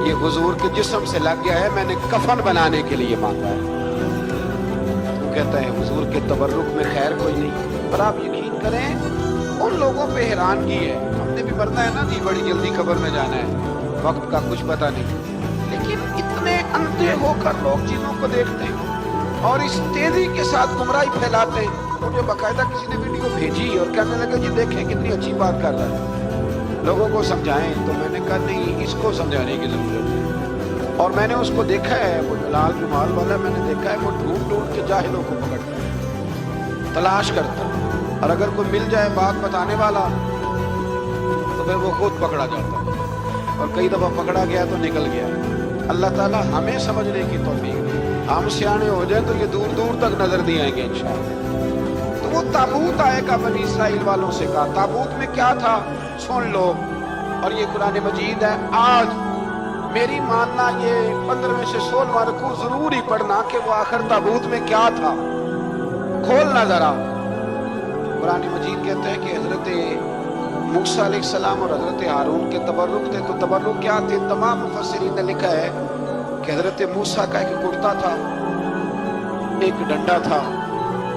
یہ حضور کے جسم سے لگ گیا ہے، میں نے کفن بنانے کے لیے مانگا ہے۔ وہ کہتا ہے حضور کے تبرک میں خیر کوئی نہیں۔ پر آپ یقین کریں ان لوگوں پہ حیرانگی ہے، ہم نے بھی مرنا ہے نا جی، بڑی جلدی قبر میں جانا ہے، وقت کا کچھ پتہ نہیں، لیکن اتنے اندھے ہو کر لوگ چیزوں کو دیکھتے ہیں اور اس تیزی کے ساتھ گمراہی پھیلاتے ہیں۔ مجھے باقاعدہ کسی نے ویڈیو بھیجی اور کہنے لگا جی دیکھیں کتنی اچھی بات کر رہا ہے، لوگوں کو سمجھائیں۔ تو میں نے کہا نہیں، اس کو سمجھانے کی ضرورت ہے۔ اور میں نے اس کو دیکھا ہے، وہ لال رومال والا، میں نے دیکھا ہے وہ ڈھونڈ ڈھونڈ کے جاہلوں کو پکڑتا ہے، تلاش کرتا ہے، اور اگر کوئی مل جائے بات بتانے والا تو پھر وہ خود پکڑا جاتا ہے، اور کئی دفعہ پکڑا گیا تو نکل گیا۔ اللہ تعالیٰ ہمیں سمجھنے کی توفیق دے، ہم سیانے ہو جائیں تو یہ دور دور تک نظر نہیں آئیں گے انشاءاللہ۔ تو وہ تابوت آئے گا، بنی اسرائیل والوں سے کہا تابوت میں کیا تھا سن لو، اور یہ قرآن مجید ہے۔ آج میری ماننا یہ 15 میں سے 16واں رکوع ضرور ہی پڑھنا کہ وہ آخر تابوت میں کیا تھا، کھولنا ذرا۔ قرآن مجید کہتے ہیں کہ حضرت موسیٰ علیہ السلام اور حضرت ہارون کے تبرک تھے۔ تو تبرک کیا تھے؟ تمام مفسرین نے لکھا ہے کہ حضرت موسیٰ کا ایک کرتا تھا، ایک ڈنڈا تھا،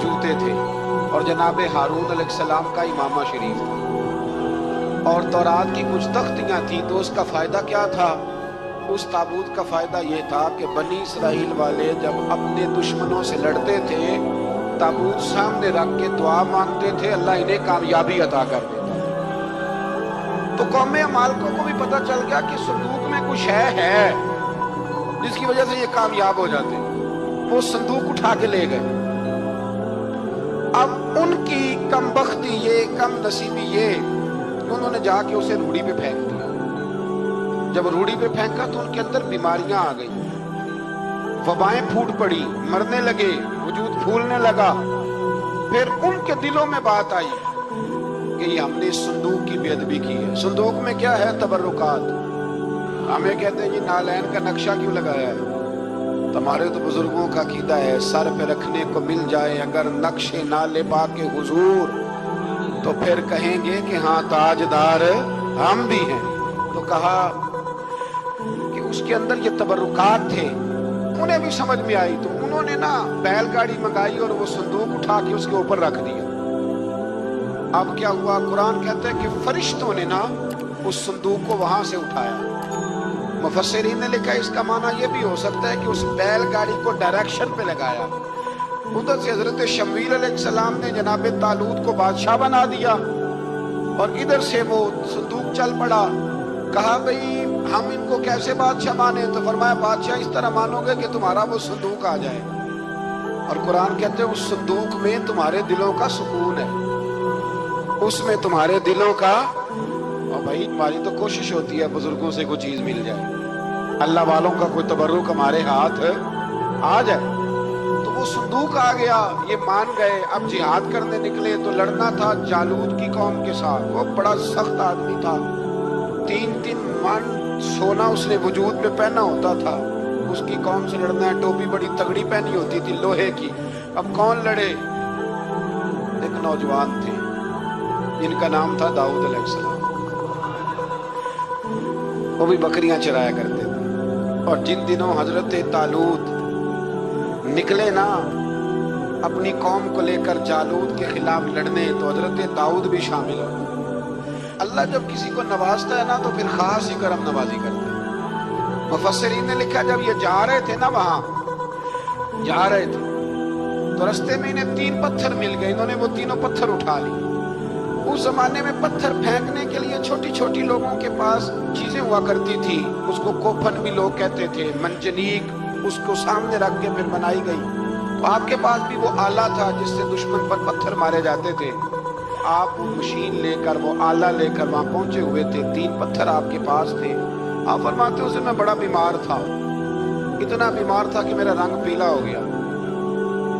جوتے تھے، اور جناب ہارون علیہ السلام کا امامہ شریف تھا، اور تورات کی کچھ تختیاں تھیں۔ تو اس کا فائدہ کیا تھا؟ اس تابوت کا فائدہ یہ تھا کہ بنی اسرائیل والے جب اپنے دشمنوں سے لڑتے تھے، تابوت سامنے رکھ کے دعا مانگتے تھے، اللہ انہیں کامیابی عطا کر دیتا۔ تو قوم عمالقہ کو بھی پتہ چل گیا کہ صندوق میں کچھ ہے جس کی وجہ سے یہ کامیاب ہو جاتے، وہ صندوق اٹھا کے لے گئے۔ اب ان کی کم بختی یہ، کم نصیبی یہ، انہوں نے جا کے اسے روڑی پہ پھینک دیا۔ جب روڑی پہ پھینکا تو ان کے اندر بیماریاں آ گئی، وبائیں پھوٹ پڑی، مرنے لگے، وجود پھولنے لگا۔ پھر ان کے دلوں میں بات آئی کہ یہ ہم نے اس صندوق کی بے ادبی کی ہے۔ صندوق میں کیا ہے؟ تبرکات۔ ہمیں کہتے ہیں جی نالین کا نقشہ کیوں لگایا ہے؟ تمہارے تو بزرگوں کا عقیدہ ہے سر پہ رکھنے کو مل جائے اگر نقش نالے پاک حضور تو پھر کہیں گے کہ ہاں تاجدار ہم بھی ہیں۔ تو کہا کہ اس کے اندر یہ تبرکات تھے، انہیں بھی سمجھ میں آئی، تو انہوں نے نا بیل گاڑی منگائی اور وہ صندوق اٹھا کے اس کے اوپر رکھ دیا۔ اب کیا ہوا؟ قرآن کہتا ہے کہ فرشتوں نے نا اس صندوق کو وہاں سے اٹھایا۔ مفسرین نے لکھا اس کا معنی یہ بھی ہو سکتا ہے کہ اس بیل گاڑی کو ڈائریکشن پہ لگایا، ادھر سے حضرت شمویل علیہ السلام نے جناب طالوت کو بادشاہ بنا دیا، اور ادھر سے وہ صندوق چل پڑا۔ کہا بھئی ہم ان کو کیسے بادشاہ مانے؟ تو فرمایا بادشاہ اس طرح مانو گے کہ تمہارا وہ صندوق آ جائے، اور قرآن کہتے ہیں اس صندوق میں تمہارے دلوں کا سکون ہے، اس میں تمہارے دلوں کا۔ اور بھائی ہماری تو کوشش ہوتی ہے بزرگوں سے کوئی چیز مل جائے، اللہ والوں کا کوئی تبرک ہمارے ہاتھ آ جائے۔ تو وہ صندوق آ گیا، یہ مان گئے۔ اب جہاد کرنے نکلے تو لڑنا تھا جالوت کی قوم کے ساتھ، وہ بڑا سخت آدمی تھا، 3 من سونا اس نے وجود میں پہنا ہوتا تھا۔ اس کی قوم سے لڑنا ہے، ٹوپی بڑی تگڑی پہنی ہوتی تھی لوہے کی۔ اب کون لڑے؟ ایک نوجوان تھے جن کا نام تھا داؤد علیہ السلام، وہ بھی بکریاں چرایا کرتے تھے۔ اور جن دنوں حضرت طالوت نکلے نا اپنی قوم کو لے کر جالوت کے خلاف لڑنے، تو حضرت داؤد بھی شامل ہو۔ اللہ جب کسی کو نوازتا ہے نا تو پھر خاص ہی کرم نوازی کرتا ہے۔ مفسرین نے لکھا جب یہ جا رہے تھے نا، وہاں جا رہے تھے تو رستے میں انہیں 3 پتھر مل گئے، انہوں نے وہ تینوں پتھر اٹھا لی۔ اس زمانے میں پتھر پھینکنے کے لیے چھوٹی چھوٹی لوگوں کے پاس چیزیں ہوا کرتی تھی، اس کو کوپن بھی لوگ کہتے تھے، منجنیق، اس کو سامنے رکھ کے پھر بنائی گئی۔ تو آپ کے پاس بھی وہ آلہ تھا جس سے دشمن پر پتھر مارے جاتے تھے۔ آپ وہ مشین لے کر، وہ آلہ لے کر وہاں پہنچے ہوئے تھے، 3 پتھر آپ کے پاس تھے۔ آپ فرماتے ہیں اس دن میں بڑا بیمار تھا، اتنا بیمار تھا کہ میرا رنگ پیلا ہو گیا۔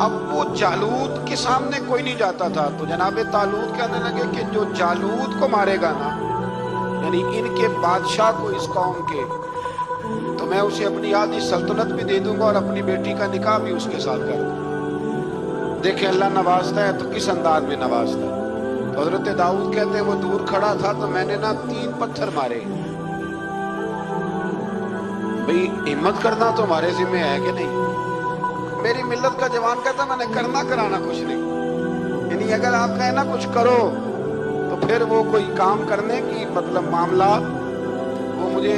اب وہ جالوت کے سامنے کوئی نہیں جاتا تھا، تو جناب طالوت کہنے لگے کہ جو جالوت کو مارے گا نا، یعنی ان کے بادشاہ کو اس قوم کے، تو میں اسے اپنی آدھی سلطنت بھی دے دوں گا اور اپنی بیٹی کا نکاح بھی اس کے ساتھ کر دوں گا۔ دیکھیں اللہ نوازتا ہے تو کس انداز میں نوازتا ہے۔ تو حضرت داؤد کہتے ہیں وہ دور کھڑا تھا تو میں نے نا 3 پتھر مارے، بھئی ہمت کرنا تو ہمارے ذمہ ہے کہ نہیں؟ میری ملت کا جوان کہتا میں نے کرنا کرانا کچھ نہیں، یعنی اگر آپ کہیں نا کچھ کرو تو پھر وہ کوئی کام کرنے کی مطلب معاملہ، وہ مجھے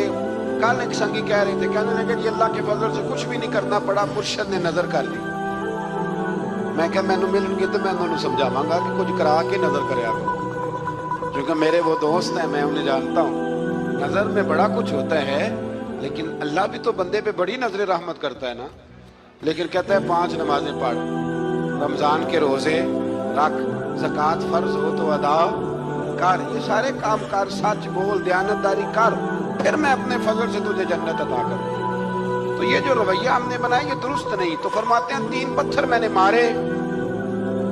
کل ایک سنگی کہہ رہے تھے، کہنے لگے جی اللہ کے فضل سے کچھ بھی نہیں کرنا پڑا، مرشد نے نظر کر لی۔ میں کہ میں مل گئی تو میں انہوں سمجھاواں گا کہ کچھ کرا کے نظر کریا کرو، کیونکہ میرے وہ دوست ہیں، میں انہیں جانتا ہوں۔ نظر میں بڑا کچھ ہوتا ہے، لیکن اللہ بھی تو بندے پہ بڑی نظر رحمت کرتا ہے نا۔ لیکن کہتا ہے 5 نمازیں پڑھ، رمضان کے روزے رکھ، زکوٰۃ فرض ہو تو ادا کر، یہ سارے کام کر، سچ بول، دیانتداری کر، پھر میں اپنے فضل سے تجھے جنت عطا کروں۔ تو یہ جو رویہ ہم نے بنایا یہ درست نہیں۔ تو فرماتے ہیں 3 پتھر میں نے مارے،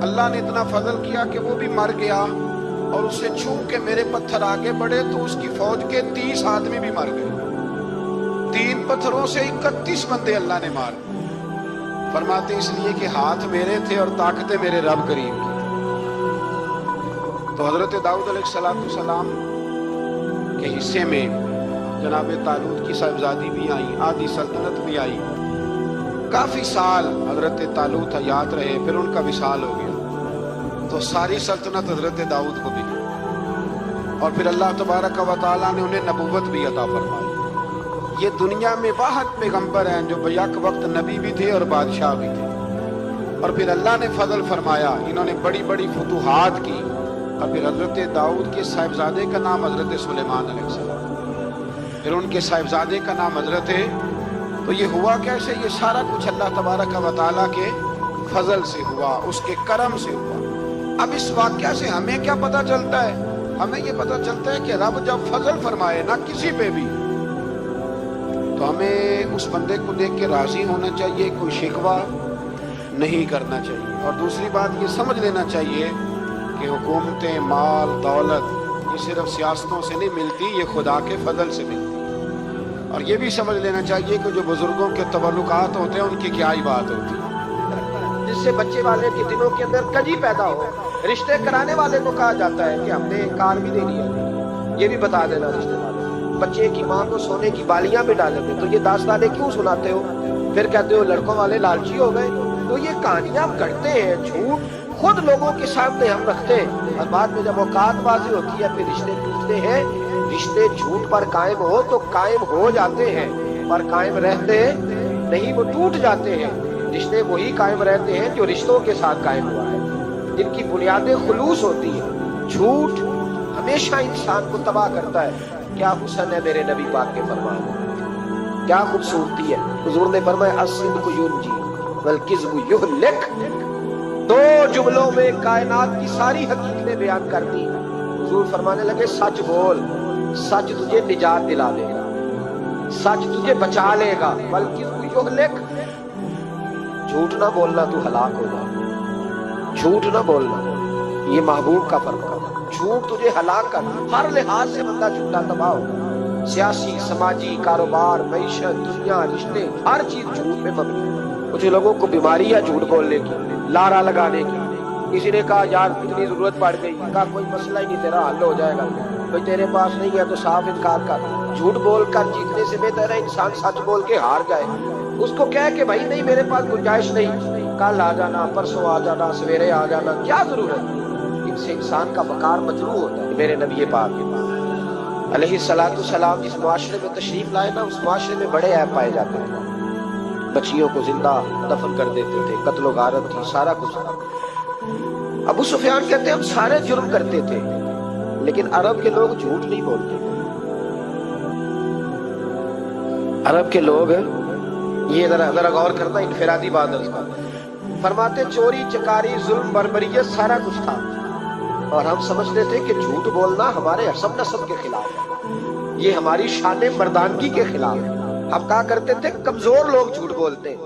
اللہ نے اتنا فضل کیا کہ وہ بھی مر گیا، اور اس سے چھو کے میرے پتھر آگے بڑھے تو اس کی فوج کے 30 آدمی بھی مر گئے۔ 3 پتھروں سے 31 بندے اللہ نے مار۔ فرماتے اس لیے کہ ہاتھ میرے تھے اور طاقتیں میرے رب کریم کی۔ تو حضرت داؤد علیہ السلام کے حصے میں جناب طالوت کی صاحبزادی بھی آئی، آدھی سلطنت بھی آئی، کافی سال حضرت طالوت حیات رہے، پھر ان کا وصال ہو گیا، تو ساری سلطنت حضرت داؤد کو ملی، اور پھر اللہ تبارک و تعالیٰ نے انہیں نبوت بھی عطا فرمائی۔ یہ دنیا میں واحد پیغمبر ہیں جو بیک وقت نبی بھی تھے اور بادشاہ بھی تھے، اور پھر اللہ نے فضل فرمایا، انہوں نے بڑی بڑی فتوحات کی، اور پھر حضرت داؤد کے صاحبزادے کا نام حضرت سلیمان علیہ السلام، پھر ان کے صاحبزادے کا نام حضرت۔ تو یہ ہوا کیسے؟ یہ سارا کچھ اللہ تبارک و تعالیٰ کے فضل سے ہوا، اس کے کرم سے ہوا۔ اب اس واقعہ سے ہمیں کیا پتہ چلتا ہے؟ ہمیں یہ پتہ چلتا ہے کہ رب جب فضل فرمائے نا کسی پہ بھی، تو ہمیں اس بندے کو دیکھ کے راضی ہونا چاہیے، کوئی شکوہ نہیں کرنا چاہیے۔ اور دوسری بات یہ سمجھ لینا چاہیے کہ حکومتیں، مال، دولت یہ صرف سیاستوں سے نہیں ملتی، یہ خدا کے فضل سے ملتی۔ اور یہ بھی سمجھ لینا چاہیے کہ جو بزرگوں کے تعلقات ہوتے ہیں ان کی کیا ہی بات ہوتی ہے۔ جس سے بچے والے کے دلوں کے اندر کجی پیدا ہو، رشتے کرانے والے کو کہا جاتا ہے کہ ہم نے کار بھی دے دیا، یہ بھی بتا دینا رشتے والے۔ بچے کی ماں کو سونے کی بالیاں پہ ڈالیں گے تو یہ داستانیں کیوں سناتے ہو؟ پھر کہتے ہو لڑکوں والے لالچی ہو گئے۔ تو یہ کہانیاں گڑھتے ہیں، جھوٹ خود لوگوں کے سامنے ہم رکھتے ہیں، اور بعد میں جب اوقات بازی ہوتی ہے پھر رشتے ٹوٹتے ہیں۔ رشتے جھوٹ پر قائم ہو تو قائم ہو جاتے ہیں، پر قائم رہتے نہیں، وہ ٹوٹ جاتے ہیں۔ رشتے وہی قائم رہتے ہیں جو رشتوں کے ساتھ قائم ہوا ہے، جن کی بنیادیں خلوص ہوتی ہیں۔ جھوٹ ہمیشہ انسان کو تباہ کرتا ہے۔ کیا حسن ہے میرے نبی پاک کے فرمان، کیا خوبصورتی ہے۔ حضور نے فرمایا الصدق ینجی والکذب یہلک۔ 2 جملوں میں کائنات کی ساری حقیقتیں بیان کر دی۔ حضور فرمانے لگے سچ بول، سچ تجھے نجات دلا دے گا، سچ تجھے بچا لے گا، والکذب یہلک۔ جھوٹ نہ بولنا تو ہلاک ہوگا، جھوٹ نہ بولنا، یہ محبوب کا فرمان۔ جھوٹ تجھے ہلاک کر، ہر لحاظ سے بندہ جھوٹا تباہ ہوگا، سیاسی، سماجی، کاروبار، معیشت، دنیا، رشتے، ہر چیز جھوٹ پہ مبنی ہے۔ کچھ لوگوں کو بیماری ہے جھوٹ بولنے کی، لارا لگانے کی۔ کسی نے کہا یار اتنی ضرورت پڑ گئی، کہا کوئی مسئلہ ہی نہیں، تیرا حل ہو جائے گا، کوئی تیرے پاس نہیں ہے تو صاف انکار کر۔ جھوٹ بول کر جیتنے سے بہتر ہے انسان سچ بول کے ہار جائے۔ اس کو کہے کہ بھائی نہیں میرے پاس گنجائش نہیں، کل آ جانا، پرسوں آ جانا، سویرے آ جانا، کیا ضرورت ہے؟ ان سے انسان کا وقار مجروح ہوتا ہے۔ میرے نبی پاک علیہ السلام جس معاشرے میں تشریف لائے نا، اس معاشرے میں بڑے عیب پائے جاتے ہیں۔ بچیوں کو زندہ دفن کر دیتے تھے، قتل و غارت تھی، سارا کچھ تھا۔ ابو سفیان کہتے ہیں ہم سارے جرم کرتے تھے، لیکن عرب کے لوگ جھوٹ نہیں بولتے۔ عرب کے لوگ یہ ذرا غور کرنا، انفرادی بات ہے۔ فرماتے چوری، چکاری، ظلم، بربریت سارا کچھ تھا، اور ہم سمجھتے تھے کہ جھوٹ بولنا ہمارے حسب نسب کے خلاف ہے، یہ ہماری شان مردانگی کے خلاف ہے۔ ہم کہا کرتے تھے کمزور لوگ جھوٹ بولتے ہیں،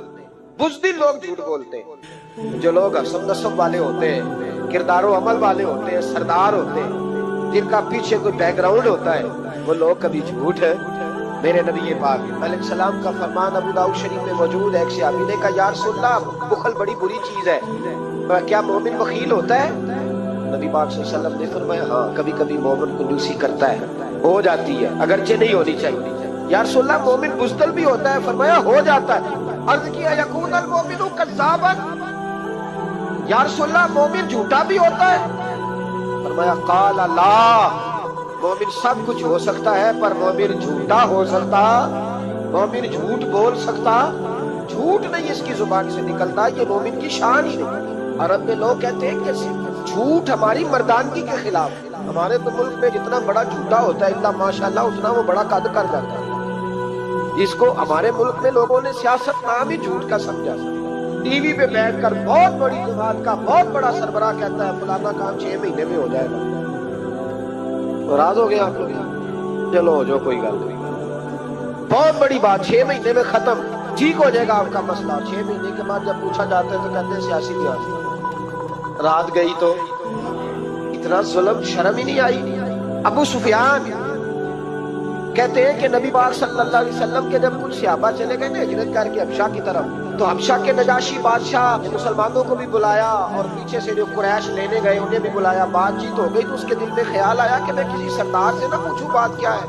بزدل لوگ جھوٹ بولتے ہیں۔ جو لوگ حسب نسب والے ہوتے ہیں، کردار و عمل والے ہوتے ہیں، سردار ہوتے ہیں، جن کا پیچھے کوئی بیک گراؤنڈ ہوتا ہے، وہ لوگ کبھی جھوٹ ہے۔ میرے نبی پاک علیہ السلام کا فرمان ابو داؤد شریف میں موجود ہے۔ ایک صحابی نے کہا یا رسول اللہ بخل بڑی بری چیز ہے، کیا مومن بخیل ہوتا ہے؟ نبی پاک صلی اللہ علیہ وسلم نے فرمایا ہاں کبھی کبھی مومن کنجوسی کرتا ہے، ہو جاتی ہے، اگرچہ نہیں ہونی چاہیے۔ یا رسول اللہ مومن بزدل بھی ہوتا ہے؟ فرمایا ہو جاتا ہے۔ عرض کیا یکون المومن کذابا، یا رسول اللہ مومن جھوٹا بھی ہوتا ہے؟ فرمایا قال لا، مومن سب کچھ ہو سکتا ہے پر مومن جھوٹا ہو سکتا، مومن جھوٹ بول سکتا، جھوٹ نہیں اس کی زبان سے نکلتا، یہ مومن کی شان ہی نہیں۔ عرب میں لوگ کہتے ہیں کہ جھوٹ ہماری مردانگی کے خلاف ہے۔ ہمارے تو ملک میں جتنا بڑا جھوٹا ہوتا ہے اللہ ماشاءاللہ اتنا وہ بڑا قد کر جاتا ہے۔ جس کو ہمارے ملک میں لوگوں نے سیاست نام ہی جھوٹ کا سمجھا، ٹی وی پہ بیٹھ کر بہت بڑی جماعت کا بہت بڑا سربراہ کہتا ہے فلانا کام 6 مہینے میں ہو جائے گا۔ ناراض ہو گئے آپ لوگ؟ چلو جو کوئی گل نہیں، بہت بڑی بات، 6 مہینے میں ختم، ٹھیک ہو جائے گا آپ کا مسئلہ۔ 6 مہینے کے بعد جب پوچھا جاتا ہے تو کہتے ہیں سیاسی لحاظ، رات گئی تو اتنا ظلم، شرم ہی نہیں آئی۔ ابو سفیان کہتے ہیں کہ نبی پاک صلی اللہ علیہ وسلم کے جب کچھ صحابہ چلے گئے نا ہجرت کر کے حبشہ کی طرف، تو حبشہ کے نجاشی بادشاہ نے مسلمانوں کو بھی بلایا اور پیچھے سے جو قریش لینے گئے انہیں بھی بلایا، بات چیت ہو گئی تو اس کے دل میں خیال آیا کہ میں کسی سردار سے نہ پوچھوں بات کیا ہے۔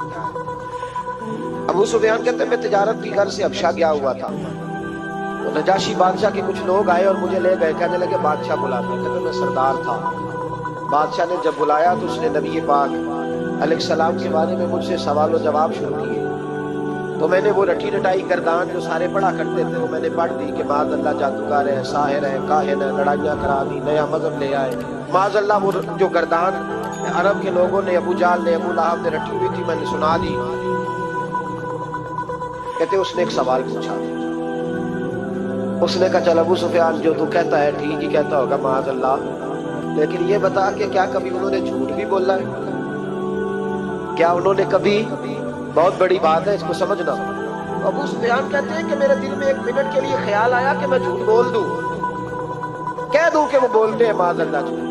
ابو سفیان کہتے ہیں میں تجارت کی غرض سے حبشہ گیا ہوا تھا، تو نجاشی بادشاہ کے کچھ لوگ آئے اور مجھے لے گئے، کہنے لگے بادشاہ بلاتے ہیں، کہتے میں سردار تھا۔ بادشاہ نے جب بلایا تو اس نے نبی پاک علیہ السلام کے بارے میں مجھ سے سوال و جواب شروع کیے، تو میں نے وہ رٹی رٹائی گردان جو سارے پڑھا کرتے تھے وہ میں نے پڑھ دی کہ معاذ اللہ جادوگر ہے، ساحر ہے، کاہن ہے، لڑائیاں کرا دی، نیا مذہب لے آئے، معاذ اللہ۔ وہ جو گردان عرب کے لوگوں نے، ابو جہل نے، ابو لہب نے رٹی ہوئی تھی میں نے سنا دی۔ کہتے اس نے ایک سوال پوچھا، اس نے کہا چل ابو سفیان جو تو کہتا ہے ٹھیک ہی کہتا ہوگا معاذ اللہ، لیکن یہ بتا کہ کیا کبھی انہوں نے جھوٹ بھی بولا ہے؟ کیا انہوں نے کبھی، بہت بڑی بات ہے اس کو سمجھنا۔ ابو سفیان کہتے ہیں کہ میرے دل میں 1 منٹ کے لیے خیال آیا کہ میں جھوٹ بول دوں، کہہ دوں کہ وہ بولتے ہیں معاذ اللہ جھوٹ،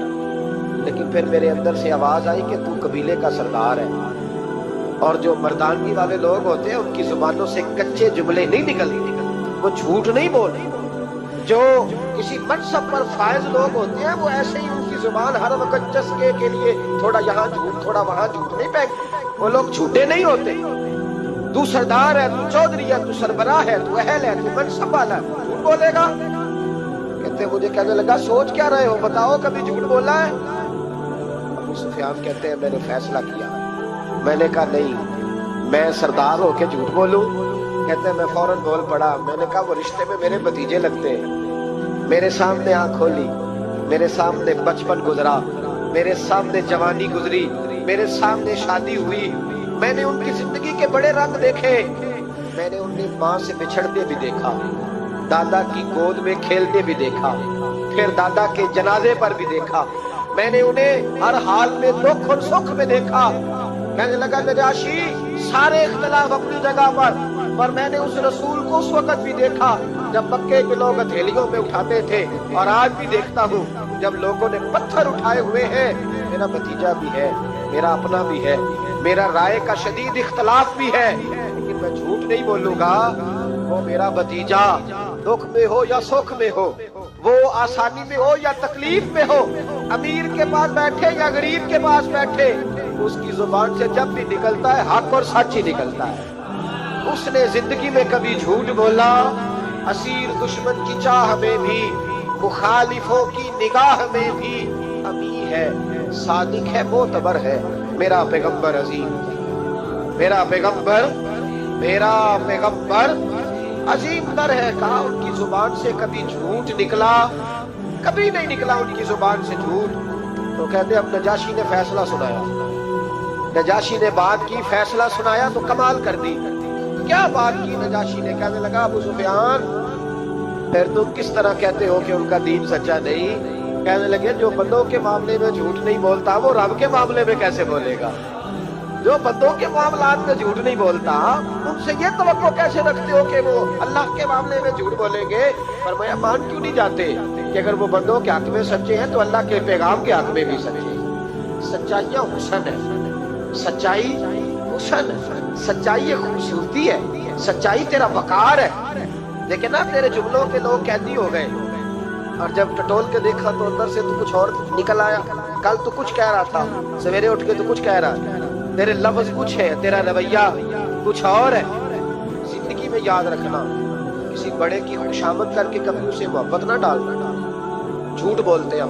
لیکن پھر میرے اندر سے آواز آئی کہ تو قبیلے کا سردار ہے، اور جو مردانگی والے لوگ ہوتے ہیں ان کی زبانوں سے کچے جملے نہیں نکلتے، وہ جھوٹ نہیں بولتے۔ جو کسی منصب پر فائز لوگ ہوتے ہیں وہ ایسے ہی ان کی زبان ہر وقت چسکے کے لیے تھوڑا یہاں جھوٹ تھوڑا وہاں جھوٹ نہیں پھینکتے، وہ لوگ جھوٹے نہیں ہوتے۔ تو سردار ہے، تو چودھری ہے، تو سربراہ ہے، تو اہل ہے، تو منصب والا ہے، جھوٹ بولے گا؟ کہتے مجھے کہنے لگا سوچ کیا رہے ہو، بتاؤ کبھی جھوٹ بولا ہے؟ ابو سفیان کہتے ہیں میں نے فیصلہ کیا، میں نے کہا نہیں میں سردار ہو کے جھوٹ بولوں؟ کہتے ہیں میں فوراً بول پڑا، میں نے کہا وہ رشتے میں میرے بھتیجے لگتے ہیں، میرے سامنے آنکھ کھولی، میرے سامنے بچپن گزرا، میرے سامنے جوانی گزری، میرے سامنے شادی ہوئی، میں نے ان کی زندگی کے بڑے رنگ دیکھے، میں نے انہیں ماں سے بچھڑتے بھی دیکھا، دادا کی گود میں کھیلتے بھی دیکھا، پھر دادا کے جنازے پر بھی دیکھا، میں نے انہیں ہر حال میں دکھ اور سکھ میں دیکھا۔ کہنے لگا نجاشی سارے اختلاف اپنی جگہ پر میں نے اس رسول کو اس وقت بھی دیکھا جب مکے کے لوگ ہتھیلیوں میں اٹھاتے تھے، اور آج بھی دیکھتا ہوں جب لوگوں نے پتھر اٹھائے ہوئے ہیں، میرا بھتیجا بھی ہے، میرا اپنا بھی ہے، میرا رائے کا شدید اختلاف بھی ہے، لیکن میں جھوٹ نہیں بولوں گا۔ وہ میرا بھتیجا دکھ میں ہو یا سکھ میں ہو، وہ آسانی میں ہو یا تکلیف میں ہو، امیر کے پاس بیٹھے یا غریب کے پاس بیٹھے، اس کی زبان سے جب بھی نکلتا ہے حق اور سچ ہی نکلتا ہے۔ اس نے زندگی میں کبھی جھوٹ بولا؟ اسیر دشمن کی چاہ میں بھی، مخالفوں کی نگاہ میں بھی امی ہے، صادق ہے، معتبر ہے، میرا پیغمبر عظیم، میرا پیغمبر عظیم تر ہے۔ کہا ان کی زبان سے کبھی جھوٹ نکلا؟ کبھی نہیں نکلا ان کی زبان سے جھوٹ۔ تو کہتے اب نجاشی نے فیصلہ سنایا، نجاشی نے بات کی، فیصلہ سنایا تو کمال کر دی۔ کیا بات کی نجاشی نے؟ کہنے لگا ابو سفیان پھر تم کس طرح کہتے ہو کہ ان کا دین سچا نہیں؟ کہنے لگے جو بندوں کے معاملے میں جھوٹ نہیں بولتا وہ رب کے معاملے میں کیسے بولے گا؟ جو بندوں کے معاملات میں جھوٹ نہیں بولتا ان سے یہ توقع کیسے رکھتے ہو کہ وہ اللہ کے معاملے میں جھوٹ بولیں گے؟ فرمایا مان کیوں نہیں جاتے کہ اگر وہ بندوں کے حق میں سچے ہیں تو اللہ کے پیغام کے حق میں بھی سچے ہیں۔ سچائیاں حسن ہے، سچائی حسن ہے، سچائی خوبصورتی ہے، سچائی تیرا وقار ہے۔ لیکن نا تیرے جملوں کے لوگ قیدی ہو گئے، اور جب ٹٹول کے دیکھا تو اندر سے تو کچھ اور نکل آیا۔ کل تو کچھ کہہ رہا تھا، سویرے اٹھ کے تو کچھ کہہ رہا ہے، تیرے لفظ کچھ ہے، تیرا رویہ کچھ اور ہے۔ میں یاد رکھنا کسی بڑے کی خوشامد کر کے کبھی اسے محبت نہ ڈالنا. جھوٹ بولتے ہم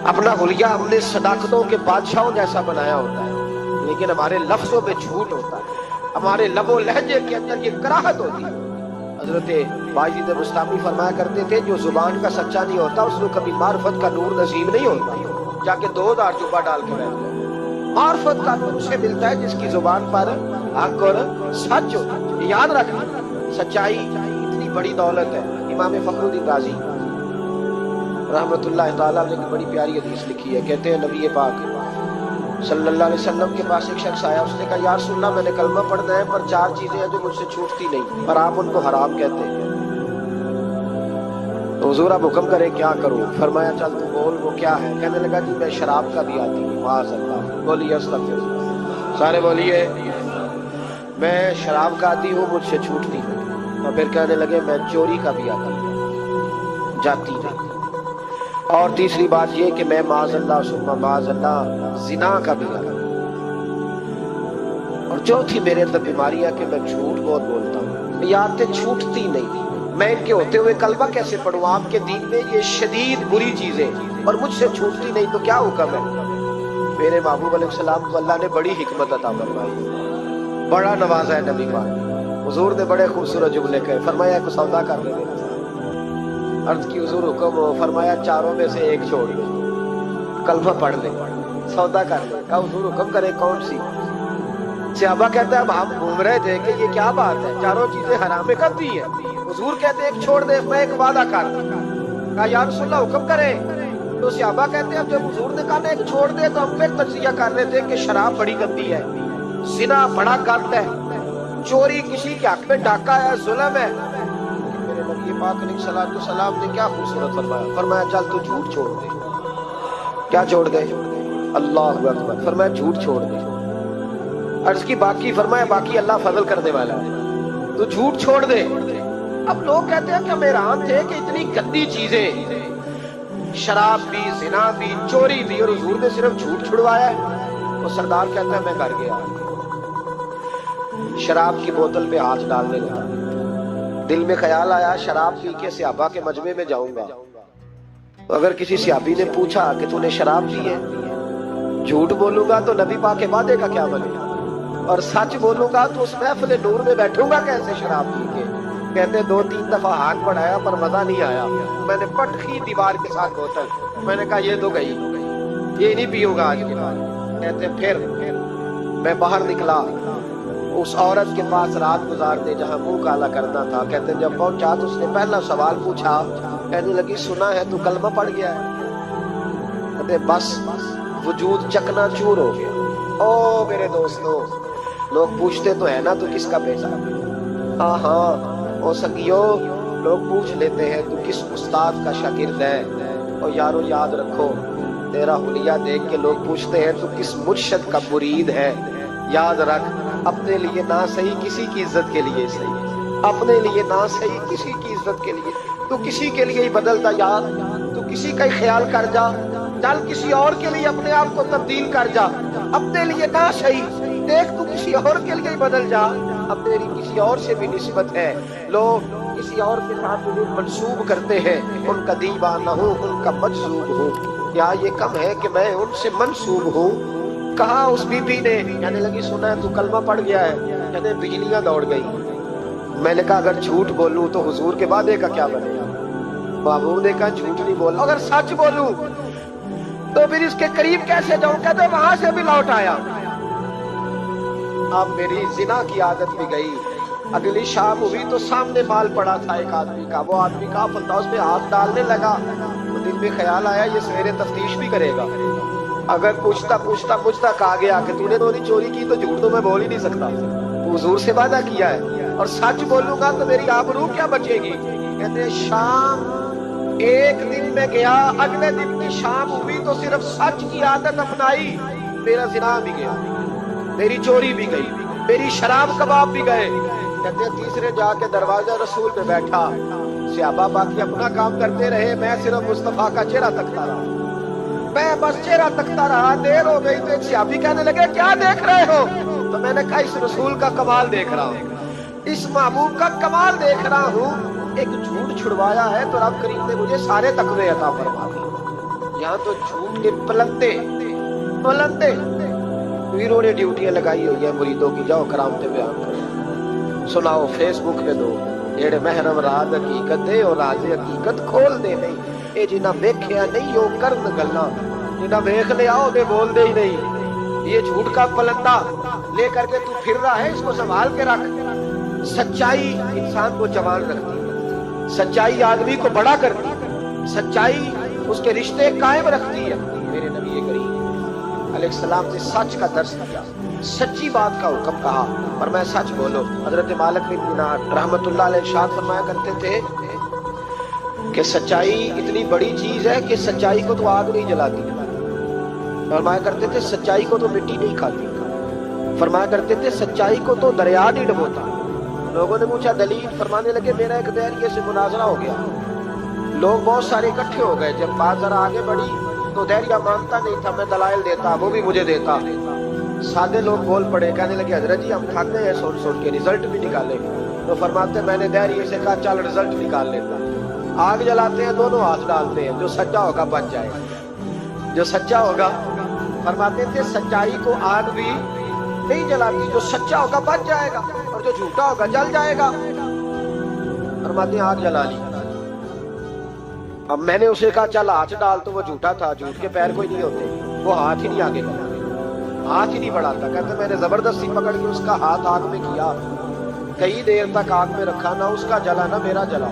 اپنا حلیہ ہم نے صداقتوں کے بادشاہوں جیسا بنایا ہوتا ہے لیکن ہمارے لفظوں میں جھوٹ ہوتا ہے, ہمارے لب و لہجے کے اندر یہ کراہت ہوتی ہے. حضرت باجید بستامی فرمایا کرتے تھے جو زبان کا سچا نہیں ہوتا اس کو کبھی معرفت کا نور نصیب نہیں ہوتا. جا کے 2000 جوبہ ڈال کے بیٹھ گئے. معرفت کا نور اسے ملتا ہے جس کی زبان پر حق اور سچ ہو. یاد رکھنا سچائی اتنی بڑی دولت ہے. امام فخر الدین رازی رحمت اللہ تعالیٰ نے ایک بڑی پیاری حدیث لکھی ہے. کہتے ہیں نبی پاک صلی اللہ علیہ وسلم کے پاس ایک شخص آیا, اس نے کہا یا رسول اللہ میں نے کلمہ پڑھنا ہے پر 4 چیزیں ہیں جو مجھ سے چھوٹتی نہیں اور آپ ان کو حرام کہتے ہیں. تو حضور آپ حکم کرے کیا کروں؟ فرمایا چل تو بول وہ کیا ہے. کہنے لگا جی میں شراب کا بھی عادی ہوں. معاذ اللہ. بولیے استغفر اللہ. سارے بولیے میں شراب کا عادی ہوں, مجھ سے چھوٹتی نہیں. اور پھر کہنے لگے میں چوری کا بھی عادی ہوں, جاتی نہیں. اور تیسری بات یہ کہ میں معاذ اللہ ثم معاذ اللہ زنا کا بھی عادی ہوں. اور چوتھی میرے اندر بیماریاں کہ میں جھوٹ بہت بولتا ہوں. یہ عادتیں چھوٹتی نہیں. میں ان کے ہوتے ہوئے کلمہ کیسے پڑھوں؟ آپ کے دین میں یہ شدید بری چیزیں اور مجھ سے چھوٹتی نہیں تو کیا حکم ہے؟ میرے محبوب علیہ السلام کو اللہ نے بڑی حکمت عطا فرمائی, بڑا نوازا ہے نبی پاک. حضور نے بڑے خوبصورت جملے کہے. فرمایا ایک سودا کر لے. عرض کی حضور حکم ہو. فرمایا 4 میں سے ایک چھوڑ لے, کلمہ پڑھ لے, سودا کر لے. کہا حضور حکم کرے کون سی؟ صحابہ کہتا ہے اب ہم گھوم رہے تھے کہ یہ کیا بات ہے, 4 چیزیں حرام کر دی ہیں. حضور کہتے ہیں ایک چھوڑ دے. میں ایک وعدہ کر. کہا یا رسول اللہ حکم کرے. تو صحابہ کہتے ہیں اب جب حضور نے کہا ایک چھوڑ دے تو ہم پھر تجزیہ کر رہے تھے کہ شراب بڑی گندی ہے, زنا بڑا گند ہے, چوری کسی کے حق میں ڈاکہ ہے, ظلم ہے. میرے نبی پاک علیہ الصلوۃ والسلام نے کیا خوبصورت فرمایا. فرمایا چل تو جھوٹ چھوڑ دے. کیا چھوڑ دے؟ اللہ اکبر. فرمایا جھوٹ چھوڑ دے. عرض کی باقی؟ فرمایا باقی اللہ فضل کرنے والا ہے, تو جھوٹ چھوڑ دے. اب لوگ کہتے ہیں کہ ہم حیران تھے کہ اتنی گندی چیزیں, شراب بھی, زنا بھی, چوری بھی, اور حضور نے صرف جھوٹ چھڑوایا ہے. وہ سردار کہتا ہے میں گھر گیا, شراب کی بوتل پہ ہاتھ ڈالنے لگا. دل میں خیال آیا شراب پی کے صحابہ کے مجمع میں جاؤں گا. تو اگر کسی صحابی نے پوچھا کہ تو نے شراب پی ہے, جھوٹ بولوں گا تو نبی پاک کے وعدے کا کیا بنے گا, اور سچ بولوں گا تو اس محفل نور میں بیٹھوں گا کیسے شراب پی کے. کہتے 2-3 دفعہ ہاتھ بڑھایا پر مزہ نہیں آیا. میں نے پٹ کی دیوار کے ساتھ بوتل. میں نے کہا یہ تو گئی, یہ نہیں پیوں گا آج کے بعد. کہتے پھر میں باہر نکلا اس عورت کے پاس رات گزارنے جہاں منہ کالا کرنا تھا. کہتے جب پہنچا تو اس نے پہلا سوال پوچھا. کہنے لگی سنا ہے تو کلمہ پڑھ گیا ہے. کہتے بس وجود چکنا چور ہو گیا. او میرے دوستو, لوگ پوچھتے تو ہے نا تو کس کا بیٹا؟ ہاں ہاں او سنگیو, لوگ پوچھ لیتے ہیں تو کس استاد کا شاگرد ہے. اور یارو یاد رکھو تیرا حلیہ دیکھ کے لوگ پوچھتے ہیں تو کس مرشد کا مرید ہے. یاد رکھ اپنے لیے نہ صحیح کسی کی عزت کے لیے صحیح, اپنے لیے نہ صحیح کسی کی عزت کے لیے. تو کسی کے لیے ہی بدلتا یار, تو کسی کا ہی خیال کر جا. چل کسی اور کے لیے اپنے آپ کو تبدیل کر جا. اپنے لیے نہ صحیح دیکھ تو کسی اور کے لیے ہی بدل جا. اب تیری کسی اور سے بھی نسبت ہے. لوگ کسی اور کے ساتھ منسوب کرتے ہیں. ان کا دیوانہ ہوں, ان کا مجذوب ہوں. کیا یہ کم ہے کہ میں ان سے منسوب ہوں؟ کہا اس بی بی نے. کہنے لگی سنا ہے تو کلمہ پڑھ گیا ہے. کہتے بجلیاں دوڑ گئی. میں نے کہا اگر جھوٹ بولوں تو حضور کے وعدے کا کیا بنے گا؟ محبوب نے کہا جھوٹ نہیں بولا. اگر سچ بولوں تو پھر اس کے قریب کیسے جاؤں؟ کہتے وہاں سے بھی لوٹ آیا. اب میری زنا کی عادت بھی گئی. اگلی شام ہوئی تو سامنے مال پڑا تھا ایک آدمی کا. وہ آدمی کا پتہ اس پہ ہاتھ ڈالنے لگا تو دل میں خیال آیا یہ سویرے تفتیش بھی کرے گا. اگر پوچھتا کہا گیا کہ تو نے تو نہیں چوری کی تو جھوٹ تو میں بول ہی نہیں سکتا. حضور سے وعدہ کیا ہے اور سچ بولوں گا تو میری آبرو کیا بچے گی. کہتے ہیں شام ایک دن میں گیا, اگلے دن کی شام ہوئی تو صرف سچ کی عادت اپنائی. میرا زنا بھی گیا, میری چوری بھی گئی, میری شراب کباب بھی گئے. کہتے ہیں تیسرے جا کے دروازہ رسول پہ بیٹھا. صحابہ باقی اپنا کام کرتے رہے, میں صرف مصطفیٰ کا چہرہ تکتا رہا. میں بس چہرہ تکتا رہا. دیر ہو گئی تو ایک صحابی کہنے لگے کیا دیکھ رہے ہو؟ تو میں نے کہا اس رسول کا کمال دیکھ رہا ہوں، اس محبوب کا کمال دیکھ رہا ہوں، ایک جھوٹ چھڑوایا ہے تو رب کریم نے مجھے سارے تقوی عطا فرما دیے۔ یہاں تو جھوٹ کے پلندے ویروں نے ڈیوٹیاں لگائی ہوئی ہیں مریدوں کی، جاؤ کرامتیں بیان کرو، سناؤ، فیس بک پہ دو، جیڑے محرم راز حقیقت دے اور راز حقیقت کھول دے نہیں، اے جنہ ویکھیا نہیں وہ کرن گلاں، جنہ ویکھ لیا وہ دے بول دے ہی نہیں۔ یہ جھوٹ کا پلندہ لے کر کے تو پھر رہا ہے، اس کو سنبھال کے رکھ۔ سچائی انسان کو جوان رکھتی ہے، سچائی آدمی کو بڑا کرتی ہے، سچائی اس کے رشتے قائم رکھتی ہے۔ میرے نبی کریم علیہ السلام نے سچ کا درس دیا، سچی بات کا حکم کہا، اور میں سچ بولو۔ حضرت مالک بن دینار رحمت اللہ علیہ ارشاد فرمایا کرتے تھے کہ سچائی اتنی بڑی چیز ہے کہ سچائی کو تو آگ نہیں جلاتی، فرمایا کرتے تھے سچائی کو تو مٹی نہیں کھاتی، فرمایا کرتے تھے سچائی کو تو دریا نہیں ڈبوتا۔ لوگوں نے پوچھا دلیل، فرمانے لگے میرا ایک دہریے سے مناظرہ ہو گیا، لوگ بہت سارے اکٹھے ہو گئے، جب بات ذرا آگے بڑھی تو دہریہ مانتا نہیں تھا، میں دلائل دیتا، وہ بھی مجھے دیتا، سادے لوگ بول پڑے، کہنے لگے حضرت جی ہم تھک گئے ہیں سن کے، رزلٹ بھی نکالے، تو فرماتے میں نے دہریے سے کہا چل رزلٹ نکال لیتا۔ آگ جلاتے ہیں، دونوں ہاتھ ڈالتے ہیں، جو سچا ہوگا بچ جائے گا، جو سچا ہوگا، فرماتے تھے سچائی کو آگ بھی نہیں جلاتی، جو سچا ہوگا بچ جائے گا اور جو جھوٹا ہوگا جل جائے گا۔ فرماتے ہیں آگ جلا لی، اب میں نے اسے کہا چل ہاتھ ڈال، تو وہ جھوٹا تھا، جھوٹ کے پیر کوئی نہیں ہوتے، وہ ہاتھ ہی نہیں آگے کرتا، ہاتھ ہی نہیں بڑھاتا، کہتے میں نے زبردستی پکڑ کے اس کا ہاتھ آگ میں کیا، کئی دیر تک آگ میں رکھا، نہ اس کا جلا نہ میرا جلا،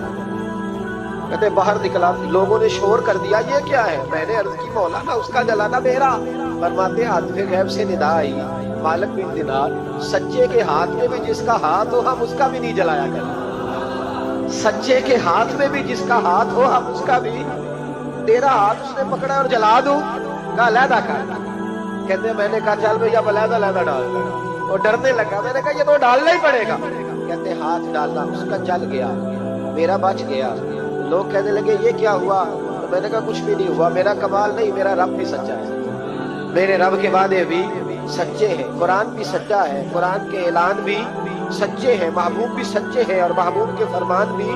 کہتے باہر نکلا، لوگوں نے شور کر دیا یہ کیا ہے، میں نے عرض کی مولا نہ اس کا جلا نہ میرا۔ فرماتے عاطف غیب سے ندا آئی، مالک بن دینار سچے کے ہاتھ میں بھی جس کا ہاتھ ہو ہم اس کا بھی نہیں جلایا کریں، سچے کے ہاتھ میں بھی جس کا ہاتھ ہو ہم اس کا بھی، تیرا ہاتھ اس نے پکڑا اور جلا دوں، کہا علیحدہ کر، کہتے میں نے کہا چل بھئی اب علیحدہ علیحدہ ڈال دیں، اور ڈرنے لگا، میں نے کہا یہ تو ڈالنا ہی پڑے گا، کہتے ہاتھ ڈالنا، اس کا جل گیا، میرا بچ گیا۔ لوگ کہنے لگے یہ کیا ہوا، تو میں نے کہا کچھ بھی نہیں ہوا، میرا کمال نہیں، میرا رب بھی سچا ہے، میرے رب کے وعدے بھی سچے ہیں، قرآن بھی سچا ہے، قرآن کے اعلان بھی سچے ہیں، محبوب بھی سچے ہیں، اور محبوب کے فرمان بھی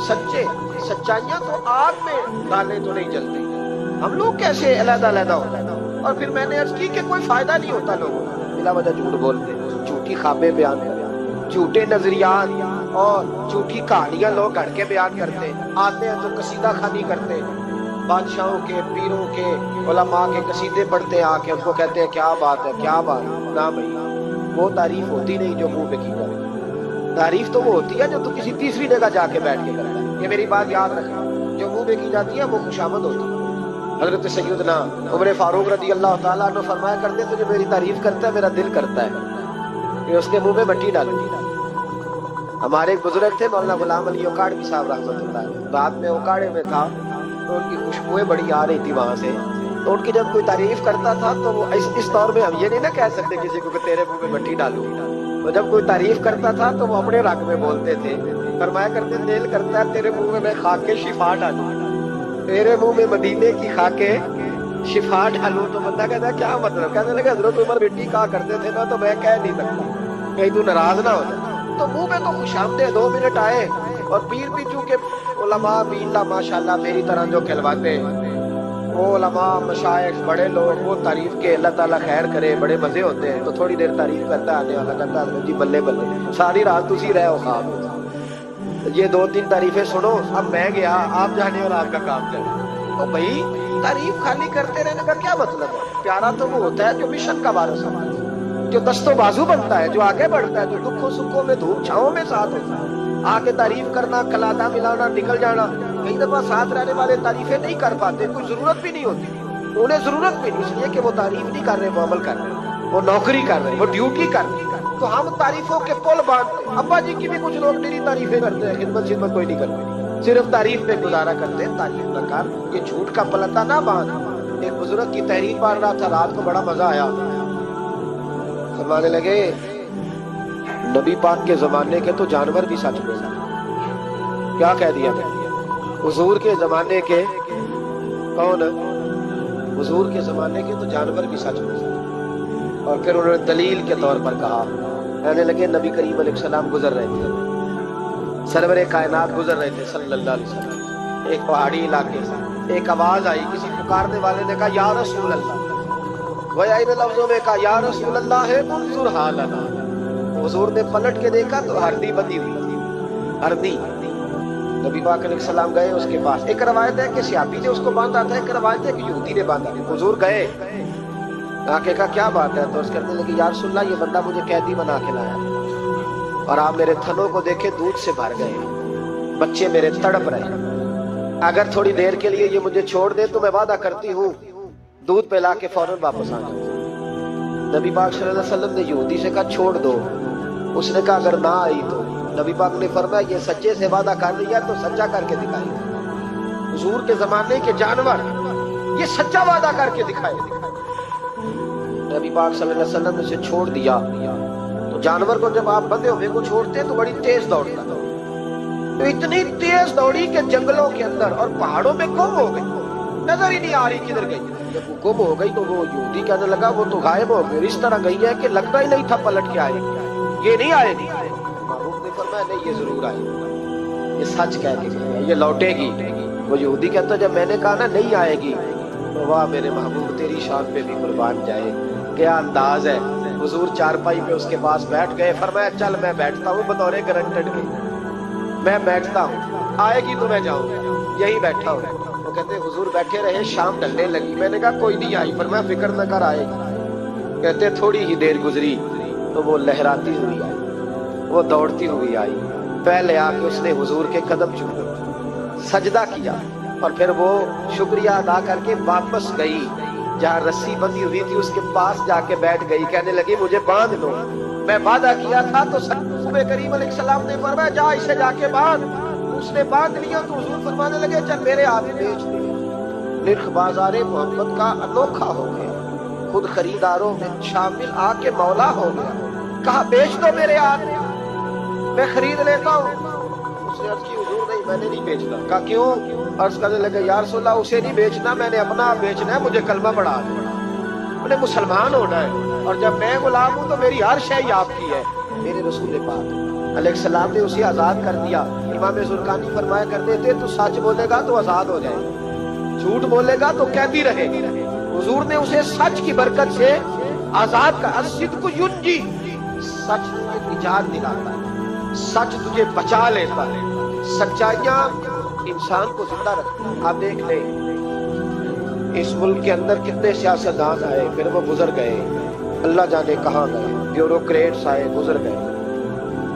سچے۔ سچائیاں تو آگ میں ڈالے تو نہیں جلتے، ہم لوگ کیسے علیحدہ علیحدہ ہوتے ہیں۔ اور پھر میں نے عرض کی کہ کوئی فائدہ نہیں ہوتا لوگوں کو، بلا وجہ جھوٹ بولتے، جھوٹی خوابیں بیان کرتے، جھوٹے نظریات اور جھوٹی کہانیاں لوگ گھڑ کے بیان کرتے، آتے ہیں تو قصیدہ خوانی کرتے، بادشاہوں کے، پیروں کے، علماء کے قصیدے پڑھتے ہیں، آ کے ان کو کہتے ہیں کیا بات ہے کیا بات ہے، نہ بھائی وہ تعریف ہوتی نہیں جو منہ پہ کی جاتی، تعریف تو وہ ہوتی ہے جو تو کسی تیسری جگہ جا کے بیٹھ کے کرتا ہے، یہ میری بات یاد رکھنا، جو منہ پہ کی جاتی ہے وہ خوشامد ہوتی ہے۔ حضرت سیدنا عمر فاروق رضی اللہ تعالیٰ عنہ فرمایا کرتے تھے جو میری تعریف کرتا ہے میرا دل کرتا ہے کہ اس کے منہ میں مٹی ڈالوں۔ ہمارے ایک بزرگ تھے مولانا غلام علی اوکاڑوی صاحب رحمۃ اللہ علیہ، رات میں اوکاڑے میں تھا تو ان کی خوشبوئیں بڑی آ رہی تھی وہاں سے، تو ان کی جب کوئی تعریف کرتا تھا تو وہ اس دور میں ہم یہ نہیں نہ کہہ سکتے کسی کو کہ تیرے منہ میں مٹی ڈالوں، تو جب کوئی تعریف کرتا تھا تو وہ اپنے رنگ میں بولتے تھے، فرمایا کرتے دل کرتا ہے تیرے منہ میں خاک شفا ڈالوں، تیرے منہ میں مدینے کی خاک شفا ڈالوں، تو بندہ کہتا ہے کیا مطلب، کہنے لگا حضرت عمر مٹی کہا کرتے تھے نا، تو میں کہہ نہیں سکتا کہیں تو ناراض نہ ہو جائے، تو منہ میں تو خوش آمدید 2 منٹ آئے، اور پیر بھی چونکہ علماء بھی اللہ ماشاءاللہ میری طرح جو کہلواتے ہیں، وہ علماء مشائخ بڑے لوگ وہ تعریف کے اللہ تعالیٰ خیر کرے، بڑے مزے ہوتے ہیں، تو تھوڑی دیر تعریف کرتا ہے، آنے والا کہتا ہے جی بلے بلے ساری رات تسی رہے ہو خواب، یہ 2-3 تعریفیں سنو، اب میں گیا آپ جانے اور آپ کا کام جانے، تو بھائی تعریف خالی کرتے رہنے کا کیا مطلب ہے؟ پیارا تو وہ ہوتا ہے جو مشن کا وارث ہے، جو دست و بازو بنتا ہے، جو آگے بڑھتا ہے، جو دکھوں سکھوں میں دھوپ چھاؤں میں ساتھ ہوتا ہے، آگے تعریف کرنا، کلادہ ملانا، نکل جانا، کئی دفعہ ساتھ رہنے والے تعریفیں نہیں کر پاتے، کوئی ضرورت بھی نہیں ہوتی، انہیں ضرورت بھی نہیں، اس لیے کہ وہ تعریف نہیں کر رہے، وہ عمل کر رہے، وہ نوکری کر رہے، وہ ڈیوٹی کر رہے، تو ہم تعریفوں کے پل باندھتے ہیں۔ ابا جی کی بھی کچھ لوگ میری تعریفیں کرتے ہیں، خدمت کوئی نہیں کرتے، صرف تعریف پہ گزارا کرتے ہیں، تعریف نہ کر، یہ جھوٹ کا پلندہ نہ باندھ۔ ایک بزرگ کی تحریر پڑھ رہا تھا، رات کو بڑا مزہ آیا، فرمانے لگے نبی پاک کے زمانے کے تو جانور بھی سچ بولتے، کیا کہہ دیا حضور کے زمانے کے، کون حضور کے زمانے کے تو جانور بھی سچ بولتے، اور پھر انہوں نے دلیل کے طور پر کہا. کہنے لگے نبی کریم علیہ السلام گزر رہے تھے, سرور کائنات گزر رہے تھے صلی اللہ علیہ وسلم ایک پہاڑی علاقے سے. ایک آواز آئی, کسی پکارنے والے نے کہا یا رسول اللہ, گویا ان لفظوں میں کہا یا رسول اللہ ہے منظر حالنا. حضور نے پلٹ کے دیکھا تو ہردی بندی ہوئی تھی, ہردی. نبی پاک علیہ السلام گئے اس کے پاس. ایک روایت ہے کہ صحابی نے اس کو باندھا تھا, ایک روایت ہے کہ یہودی نے باندھا تھا. حضور گئے, آ کے کہا کیا بات ہے؟ تو اس کرنے لگے یا رسول اللہ یہ بندہ مجھے قیدی بنا کے لایا اور آپ میرے تھنوں کو دیکھے دودھ سے بھر گئے, بچے میرے تڑپ رہے, اگر تھوڑی دیر کے لیے یہ مجھے چھوڑ دے تو میں وعدہ کرتی ہوں دودھ پلا کے فوراً واپس آ جاؤں. نبی پاک صلی اللہ علیہ وسلم نے یہودی سے کہا چھوڑ دو. اس نے کہا اگر نہ آئی تو. نبی پاک نے فرمایا یہ سچے سے وعدہ کر لیا تو سچا کر کے دکھائے. حضور کے زمانے کے جانور یہ سچا وعدہ کر کے دکھائے. نبی پاک صلی اللہ علیہ وسلم نے اسے چھوڑ دیا تو جانور کو جب آپ بندے ہوئے کو چھوڑتے تو بڑی تیز دوڑتا تھا. تو اتنی تیز دوڑی کہ جنگلوں کے اندر اور پہاڑوں میں گم ہو گئی, نظر ہی نہیں آ رہی کدھر گئی. جب وہ گم ہو گئی تو وہ یہودی کہنے لگا وہ تو غائب ہو گئی, اس طرح گئی ہے کہ لگتا ہی نہیں تھا پلٹ کے آئے گی, یہ نہیں آئے گی. محبوب نے فرمایا نہیں یہ ضرور آئے گی, یہ سچ کہہ کے گئی, یہ لوٹے گی. وہ یہودی کہتا جب میں نے کہا نا نہیں آئے گی تو واہ میرے محبوب تیری شان پہ بھی قربان جائے, کیا انداز ہے. حضور چارپائی پہ اس کے پاس بیٹھ گئے, فرمایا چل میں بیٹھتا ہوں بطور گرنٹڈ کے, میں بیٹھتا ہوں, آئے گی تو میں جاؤں گا, یہی بیٹھا ہوں. وہ کہتے حضور بیٹھے رہے, شام ڈھلنے لگی, میں نے کہا کوئی نہیں آئی, فرمایا فکر نہ کر آئے گی. کہتے تھوڑی ہی دیر گزری تو وہ لہراتی ہوئی آئی, وہ دوڑتی ہوئی آئی, پہلے آ کے اس نے حضور کے قدم چومے, سجدہ کیا اور پھر وہ شکریہ ادا کر کے واپس گئی جہاں رسی بندھی ہوئی تھی, اس کے پاس جا کے بیٹھ گئی. کہنے لگی مجھے باندھ لو, میں وعدہ کیا تھا. تو نبی کریم علیہ السلام نے فرمایا جا اسے جا کے باندھ. اس نے باندھ لیا تو حضور فرمانے لگے چل میرے ہاتھ بیچ دے. نرخ بازار محبت کا انوکھا ہو گیا, خود خریداروں میں شامل آ کے مولا ہو گیا. کہا بیچ دو میرے ہاتھ, میں خرید لیتا ہوں. اس نے عرض کی حضور نہیں میں نے نہیں بیچنا. کہا کیوں؟ عرض کرنے لگے یا رسول اللہ اسے نہیں بیچنا, میں نے اپنا آپ بیچنا ہے, مجھے کلمہ پڑھا دو, مجھے مسلمان ہونا ہے, اور جب میں غلام ہوں تو میری ہر شے آپ کی ہے. میرے رسول پاک علیہ السلام نے اسے آزاد کر دیا. امام زرقانی فرمایا کرتے تھے تو سچ بولے گا تو آزاد ہو جائے, جھوٹ بولے گا تو قیدی رہے. حضور نے اسے سچ کی برکت سے آزاد کر. الصدق ینجی, سچ تجھے نجات دلاتا ہے, سچ تجھے بچا لیتا ہے, سچائیاں انسان کو زندہ رکھتی ہیں. آپ دیکھ لیں اس ملک کے اندر کتنے سیاستدان آئے, پھر وہ گزر گئے, اللہ جانے کہاں گئے. بیوروکریٹس آئے گزر گئے.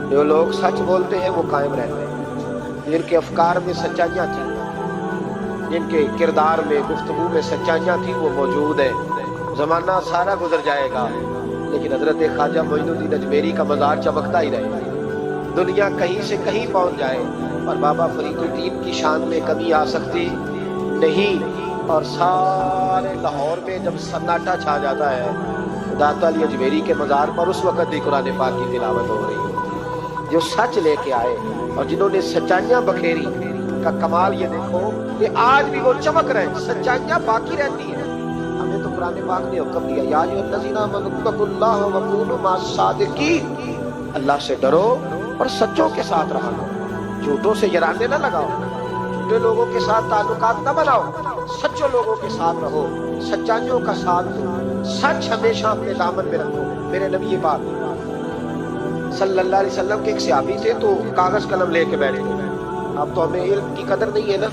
جو لوگ سچ بولتے ہیں وہ قائم رہتے ہیں, جن کے افکار میں سچائیاں تھیں, جن کے کردار میں گفتگو میں سچائیاں تھیں وہ موجود ہیں. زمانہ سارا گزر جائے گا لیکن حضرت خواجہ معین الدین اجمیری کا مزار چمکتا ہی رہے گا. دنیا کہیں سے کہیں پہنچ جائے اور بابا فرید الدین کی شان میں کمی آ سکتی نہیں. اور سارے لاہور میں جب سناٹا چھا جاتا ہے داتا علی اجمیری کے مزار پر اس وقت بھی قرآن پاک کی تلاوت ہو رہی ہے. جو سچ لے کے آئے اور جنہوں نے سچائیاں بکھیری کا کمال یہ دیکھو کہ آج بھی وہ چمک رہے ہیں, سچائیاں باقی رہتی ہیں. ہمیں تو قرآن پاک نے حکم دیا یا ایھا الذین آمنوا اتقوا اللہ وکونوا مع الصادقین, اللہ سے ڈرو اور سچوں کے ساتھ رہا کرو, جھوٹوں سے یرانے نہ لگاؤ, جھوٹے لوگوں کے ساتھ تعلقات نہ بناؤ, سچوں لوگوں کے ساتھ رہو, سچائیوں کا ساتھ دو, سچ ہمیشہ اپنے دامن میں رکھو. میرے نبی پاک صلی اللہ علیہ وسلم کے ایک صحابی تھے تو کاغذ قلم لے کے بیٹھ گئے. اب تو ہمیں علم کی قدر نہیں ہے نا,